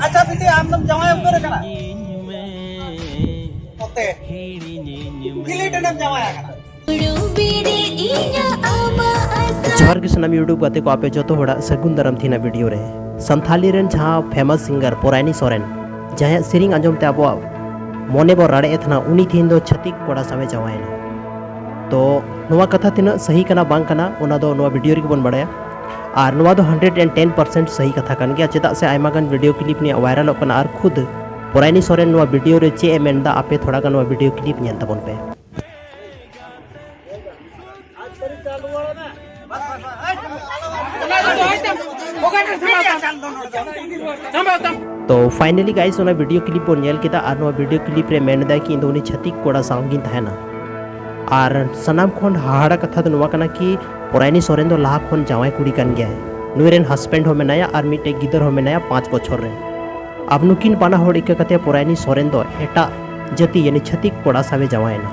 अच्छा दीदी आम दम जमाय उतर कना ओते किले टनम जमाय कना जोहार के सनाम यूट्यूब गाते को आपे जो होड़ा सगुन दरम थीना वीडियो रे संथाली रेन जहाँ फेमस सिंगर पोरायनी सोरेन जहाँ सेरिंग आंजम ते आबो मोने बो राड़े एथना उनी थीन दो छतिक कोड़ा सामे जवायना तो नोवा कथा तीना सही कना बांग कना ओना दो नोवा वीडियो रे बन बड़ाया और नोवा दो 110% सही कथा कन गया चेदा से आयमा गन वीडियो क्लिप ने वायरल कना और खुद पोरायनी सोरेन नोवा वीडियो रे चे एमेंदा आपे थोड़ा गन नोवा वीडियो क्लिप नेल तबन पे तो फाइनली गाइस ओना वीडियो क्लिप बन नेल केदा और नोवा वीडियो क्लिप रे मेनदा कि इंदो उनी छतिक कोड़ा सांगिन थायना और सनाम खन हाहाड़ा कथा नोवा कना कि पोरायनी सोरेन दो लाहा खन जावाय कुड़ी कन गया है नुरेन हस्बैंड हो मेनाया और मिटे गिदर हो मेनाया 5 बछर रे अब नुकिन बाना होड़ इका कते पोरायनी सोरेन दो एटा जति यानी छतिक कोड़ा सावे जावायना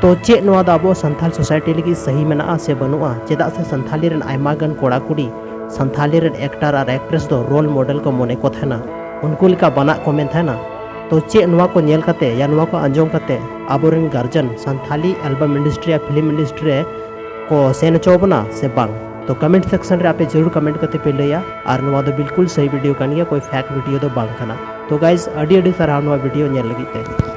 तो चे नोवा दा अबो संथाल सोसाइटी लगी सही मेना से बनुआ चेदा से संथाली रेन आयमा गन कोड़ा कुड़ी संथाली रेन एक्टर और एक्ट्रेस दो रोल मॉडल को मने को थाना उनको लिका बना को मेन थाना तो चे नोवा को नेल कते या नोवा को अंजम कते आबोरेन गार्जियन संथाली एल्बम इंडस्ट्री या फिल्म इंडस्ट्री को सेन चोबना से बांग तो कमेंट सेक्शन रे आपे जरूर कमेंट करते पे लैया और नोवा दो बिल्कुल सही वीडियो कान गया कोई फेक वीडियो दो बांग कना तो गाइस अडी अडी सराहना वीडियो नेल लगी ते।